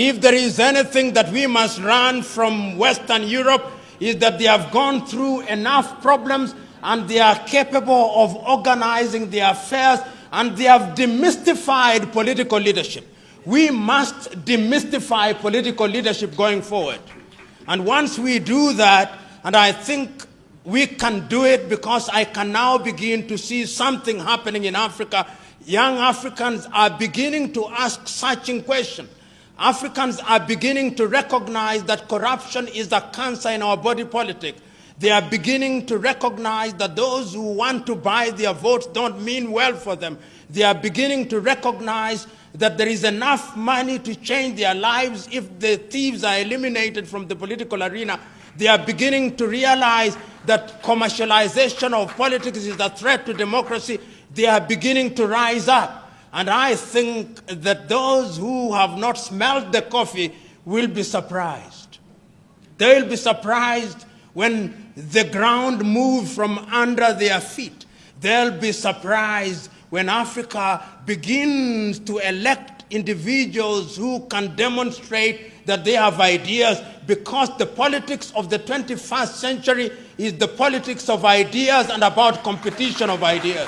If there is anything that we must learn from Western Europe, is that they have gone through enough problems and they are capable of organizing their affairs, and they have demystified political leadership. We must demystify political leadership going forward. And once we do that, and I think we can do it because I can now begin to see something happening in Africa. Young Africans are beginning to ask searching questions. Africans are beginning to recognize that corruption is a cancer in our body politic. They are beginning to recognize that those who want to buy their votes don't mean well for them. They are beginning to recognize that there is enough money to change their lives if the thieves are eliminated from the political arena. They are beginning to realize that commercialization of politics is a threat to democracy. They are beginning to rise up. And I think that those who have not smelled the coffee will be surprised. They will be surprised when the ground moves from under their feet. They'll be surprised when Africa begins to elect individuals who can demonstrate that they have ideas, because the politics of the 21st century is the politics of ideas and about competition of ideas.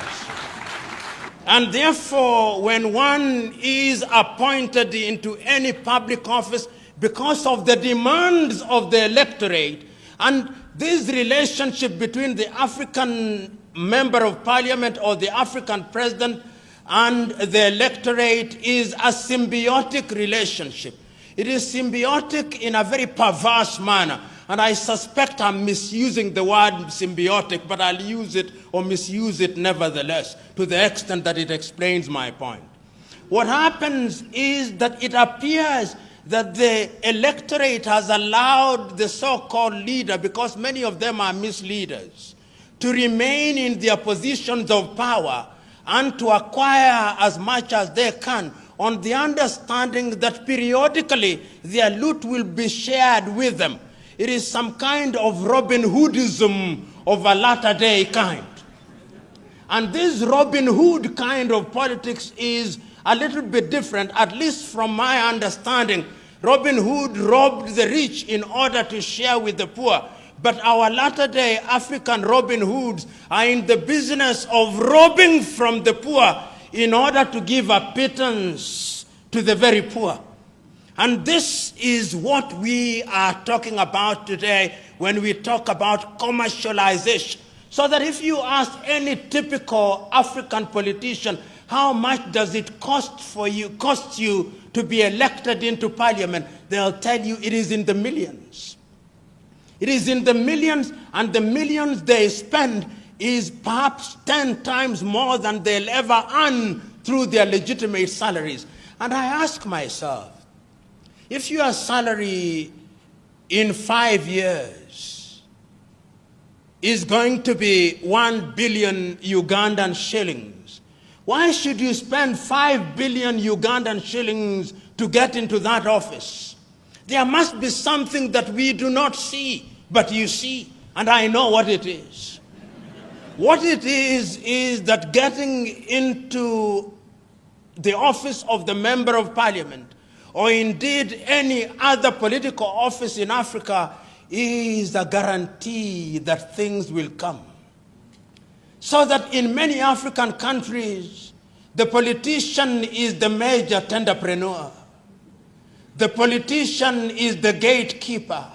And therefore, when one is appointed into any public office because of the demands of the electorate, and this relationship between the African member of parliament or the African president and the electorate is a symbiotic relationship. It is symbiotic in a very perverse manner. And I suspect I'm misusing the word symbiotic, but I'll use it or misuse it nevertheless, to the extent that it explains my point. What happens is that it appears that the electorate has allowed the so-called leader, because many of them are misleaders, to remain in their positions of power and to acquire as much as they can, on the understanding that periodically their loot will be shared with them. It is some kind of Robin Hoodism of a latter-day kind. And this Robin Hood kind of politics is a little bit different, at least from my understanding. Robin Hood robbed the rich in order to share with the poor. But our latter-day African Robin Hoods are in the business of robbing from the poor in order to give a pittance to the very poor. And this is what we are talking about today when we talk about commercialization. So that if you ask any typical African politician, how much does it cost you to be elected into parliament, they'll tell you it is in the millions. It is in the millions, and the millions they spend is perhaps 10 times more than they'll ever earn through their legitimate salaries. And I ask myself, if your salary in 5 years is going to be 1 billion Ugandan shillings, why should you spend 5 billion Ugandan shillings to get into that office? There must be something that we do not see, but you see, and I know what it is. What it is that getting into the office of the Member of Parliament, or indeed any other political office in Africa, is a guarantee that things will come. So that in many African countries, the politician is the major tenderpreneur. The politician is the gatekeeper.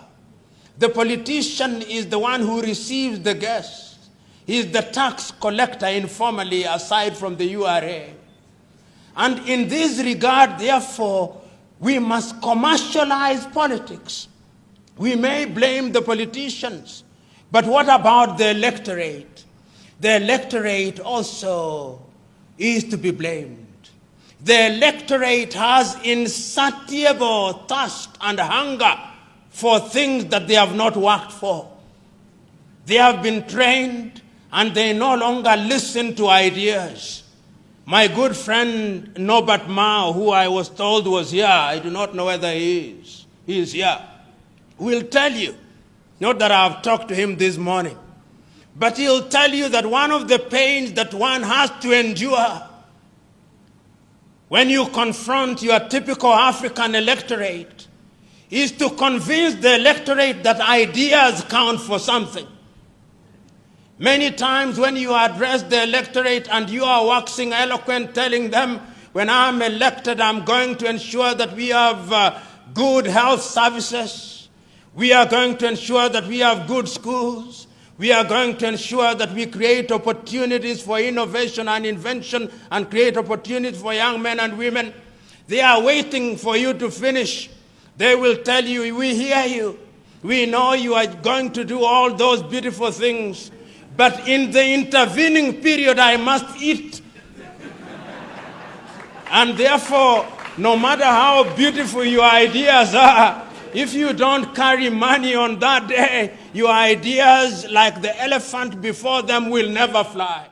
The politician is the one who receives the guests. He is the tax collector informally, aside from the URA. And in this regard, therefore, we must commercialize politics. We may blame the politicians, but what about the electorate? The electorate also is to be blamed. The electorate has insatiable thirst and hunger for things that they have not worked for. They have been trained and they no longer listen to ideas. My good friend Norbert Mao, who I was told was here, I do not know whether he is here, will tell you, not that I have talked to him this morning, but he'll tell you that one of the pains that one has to endure when you confront your typical African electorate, is to convince the electorate that ideas count for something. Many times when you address the electorate and you are waxing eloquent, telling them, when I'm elected, I'm going to ensure that we have good health services. We are going to ensure that we have good schools. We are going to ensure that we create opportunities for innovation and invention and create opportunities for young men and women. They are waiting for you to finish. They will tell you, we hear you. We know you are going to do all those beautiful things. But in the intervening period, I must eat. And therefore, no matter how beautiful your ideas are, if you don't carry money on that day, your ideas, like the elephant before them, will never fly.